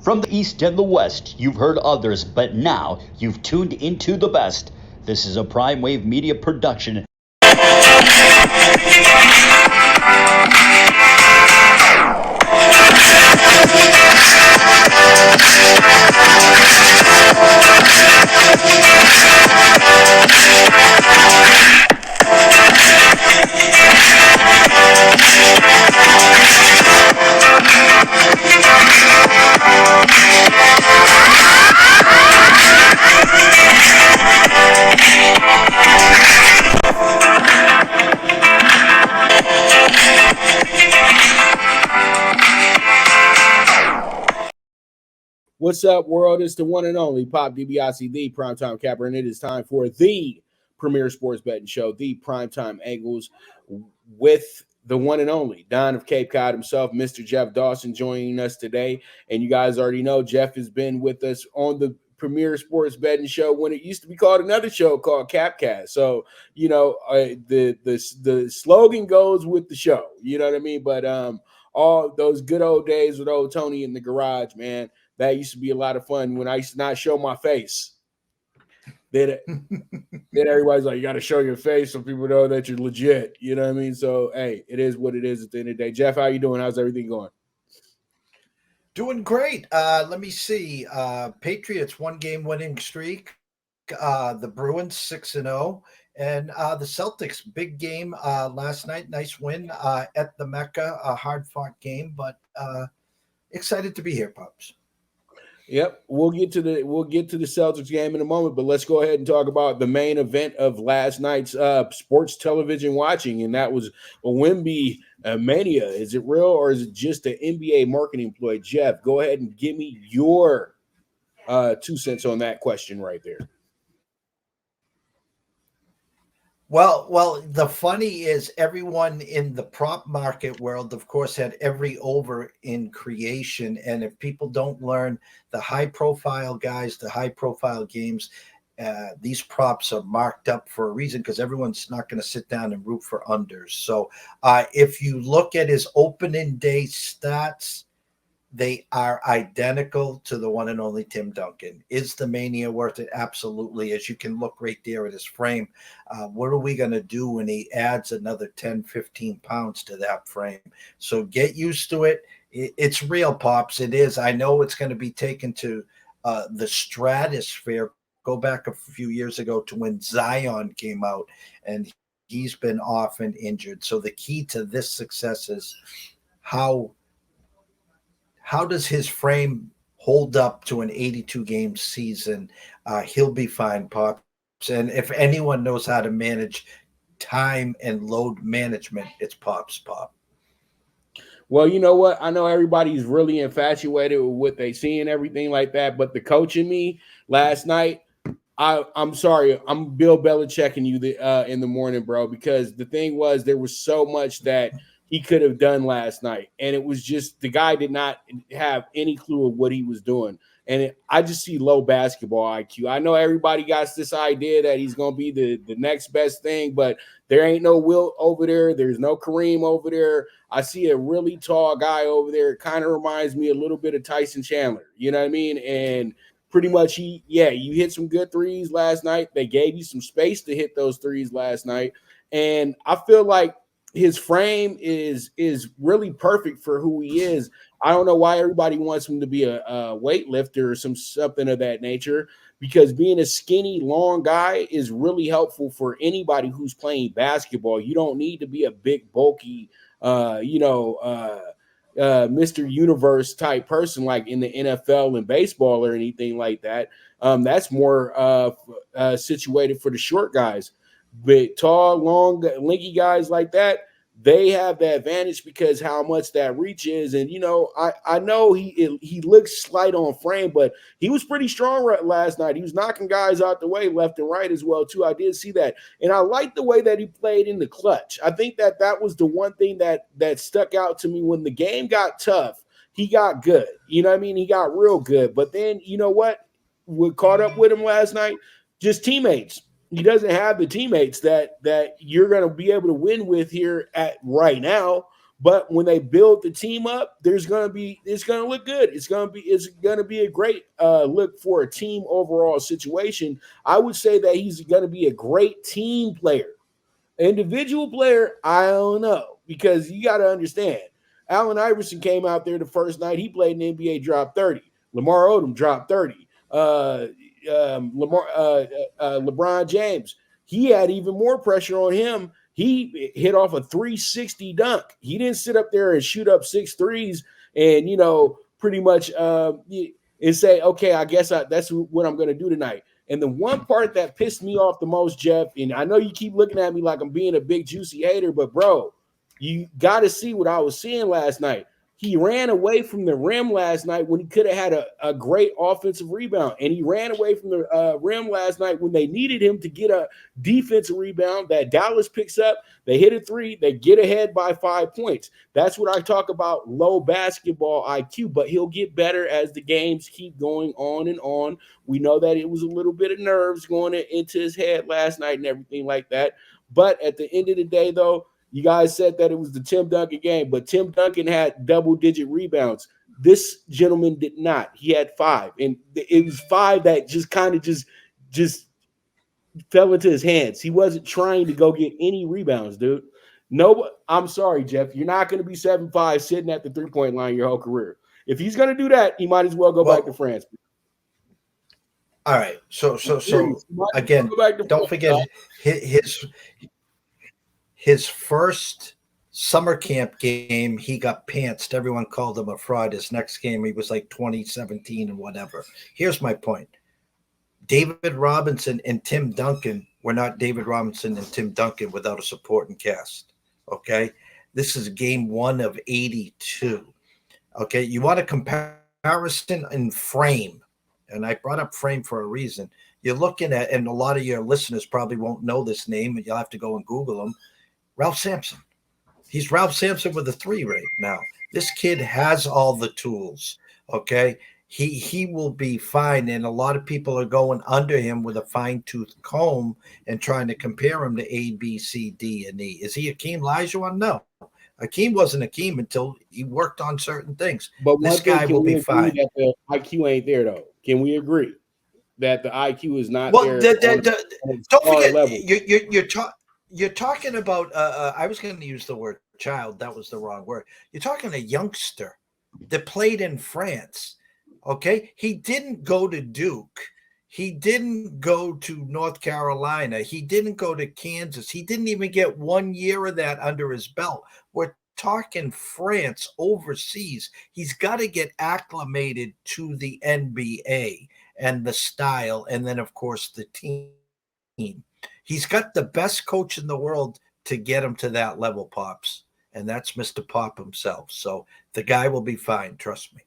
From the East and the West, you've heard others, but now you've tuned into the best. This is a Prime Wave Media production. What's up, world? It's the one and only Pop DiBiase, the Primetime Capper, and it is time for the premier sports betting show, the Primetime Angles, with the one and only Don of Cape Cod himself, Mr. Jeff Dawson, joining us today. And you guys already know Jeff has been with us on the premier sports betting show when it used to be called another show called Capcast. So, the slogan goes with the show, you know what I mean? But all those good old days with old Tony in the garage, man. That used to be a lot of fun when I used to not show my face. Then everybody's like, you got to show your face so people know that you're legit. You know what I mean? So, hey, it is what it is at the end of the day. Jeff, how you doing? How's everything going? Doing great. Let me see. Patriots 1-game winning streak. The Bruins 6-0. And the Celtics, big game last night. Nice win at the Mecca. A hard-fought game, but excited to be here, Pops. Yep, we'll get to the Celtics game in a moment, but let's go ahead and talk about the main event of last night's sports television watching, and that was a Wembymania. Is it real or is it just an NBA marketing ploy? Jeff, go ahead and give me your 2 cents on that question right there. Well, the funny is everyone in the prop market world, of course, had every over in creation. And if people don't learn the high-profile guys, the high-profile games, these props are marked up for a reason because everyone's not going to sit down and root for unders. So if you look at his opening day stats, they are identical to the one and only Tim Duncan. Is the mania worth it? Absolutely. As you can look right there at his frame, what are we going to do when he adds another 10, 15 pounds to that frame? So get used to it. It's real, Pops. It is. I know it's going to be taken to the stratosphere. Go back a few years ago to when Zion came out, and he's been off and injured. So the key to this success is how does his frame hold up to an 82-game season? He'll be fine, Pops. And if anyone knows how to manage time and load management, it's Pops, Pop. Well, you know what? I know everybody's really infatuated with what they see and everything like that, but the coach in me last night, I'm sorry, I'm Bill Belichicking you in the morning, bro, because the thing was there was so much that – he could have done last night. And it was just the guy did not have any clue of what he was doing. And I just see low basketball IQ. I know everybody got this idea that he's going to be the next best thing, but there ain't no Wilt over there. There's no Kareem over there. I see a really tall guy over there. It kind of reminds me a little bit of Tyson Chandler. You know what I mean? And pretty much you hit some good threes last night. They gave you some space to hit those threes last night. And I feel like his frame is really perfect for who he is. I don't know why everybody wants him to be a weightlifter or something of that nature, because being a skinny, long guy is really helpful for anybody who's playing basketball. You don't need to be a big, bulky, Mr. Universe type person like in the NFL and baseball or anything like that. That's more situated for the short guys. But tall, long, lanky guys like that, they have the advantage because how much that reach is. And, I know he looks slight on frame, but he was pretty strong last night. He was knocking guys out the way left and right as well, too. I did see that. And I like the way that he played in the clutch. I think that was the one thing that stuck out to me when the game got tough. He got good. You know what I mean? He got real good. But then, you know what caught up with him last night? Just teammates. He doesn't have the teammates that you're going to be able to win with here at right now. But when they build the team up, it's gonna look good. It's gonna be a great look for a team overall situation. I would say that he's gonna be a great team player. Individual player, I don't know, because you got to understand. Allen Iverson came out there the first night he played in the NBA, dropped 30. Lamar Odom dropped 30. LeBron James, he had even more pressure on him. He hit off a 360 dunk. He didn't sit up there and shoot up 6 threes and, pretty much and say, okay, I guess that's what I'm going to do tonight. And the one part that pissed me off the most, Jeff, and I know you keep looking at me like I'm being a big juicy hater, but bro, you got to see what I was seeing last night. He ran away from the rim last night when he could have had a great offensive rebound. And he ran away from the rim last night when they needed him to get a defensive rebound that Dallas picks up. They hit a 3. They get ahead by 5 points. That's what I talk about, low basketball IQ. But he'll get better as the games keep going on and on. We know that it was a little bit of nerves going into his head last night and everything like that. But at the end of the day, though, you guys said that it was the Tim Duncan game, but Tim Duncan had double-digit rebounds. This gentleman did not. He had 5, and it was 5 that just kind of just fell into his hands. He wasn't trying to go get any rebounds, dude. No, I'm sorry, Jeff. You're not going to be 7'5" sitting at the three-point line your whole career. If he's going to do that, he might as well go back to France. All right. So again, don't forget his first summer camp game, he got pantsed. Everyone called him a fraud. His next game, he was like 2017 and whatever. Here's my point. David Robinson and Tim Duncan were not David Robinson and Tim Duncan without a supporting cast. Okay? This is game 1 of 82. Okay? You want a comparison in frame. And I brought up frame for a reason. You're looking at, and a lot of your listeners probably won't know this name, and you'll have to go and Google him, Ralph Sampson. He's Ralph Sampson with a 3 right now. This kid has all the tools, okay? He will be fine, and a lot of people are going under him with a fine-tooth comb and trying to compare him to A, B, C, D, and E. Is he Akeem Olajuwon? No. Akeem wasn't Akeem until he worked on certain things. But this guy will be fine. That the IQ ain't there, though. Can we agree that the IQ is not there? Don't forget, you're talking about. I was going to use the word child. That was the wrong word. You're talking a youngster that played in France. Okay, he didn't go to Duke. He didn't go to North Carolina. He didn't go to Kansas. He didn't even get 1 year of that under his belt. We're talking France overseas. He's got to get acclimated to the NBA and the style, and then, of course, the team. He's got the best coach in the world to get him to that level, Pops, and that's Mr. Pop himself. So the guy will be fine. Trust me.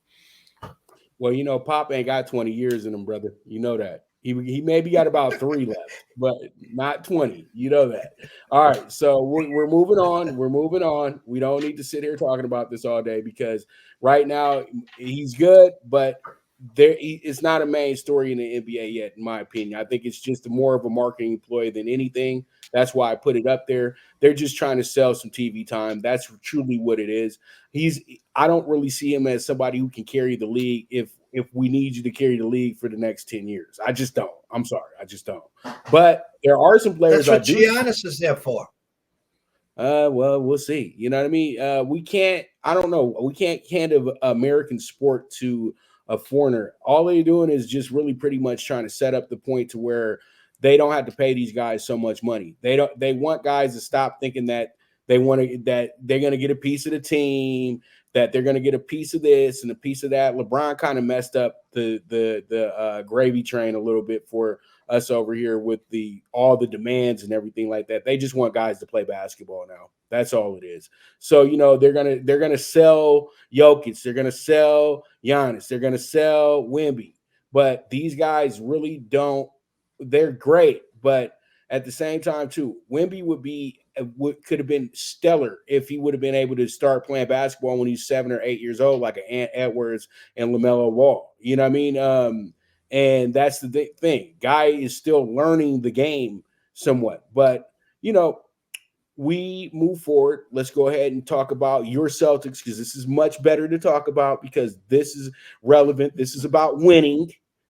Well, Pop ain't got 20 years in him, brother. You know that. He maybe got about 3 left, but not 20. You know that. All right, so we're moving on. We're moving on. We don't need to sit here talking about this all day because right now he's good, but it's not a main story in the NBA yet, in my opinion. I think it's just more of a marketing ploy than anything. That's why I put it up there. They're just trying to sell some TV time. That's truly what it is. I don't really see him as somebody who can carry the league if we need you to carry the league for the next 10 years. I just don't. I'm sorry. I just don't. But there are some players. That's what Giannis is there for. Well, we'll see. You know what I mean? We can't hand an American sport to a foreigner. All they're doing is just really pretty much trying to set up the point to where they don't have to pay these guys so much money. They want guys to stop thinking that they're going to get a piece of the team, that they're going to get a piece of this and a piece of that. LeBron kind of messed up the gravy train a little bit for us over here with all the demands and everything like that. They just want guys to play basketball now. That's all it is. So, they're gonna sell Jokic, they're gonna sell Giannis, they're gonna sell Wemby. But these guys really don't. They're great, but at the same time, too, Wemby could have been stellar if he would have been able to start playing basketball when he's 7 or 8 years old, like an Ant Edwards and LaMelo Ball. You know what I mean? And that's the thing. Guy is still learning the game somewhat, but we move forward, let's go ahead and talk about your Celtics, because this is much better to talk about, because this is relevant. This is about winning.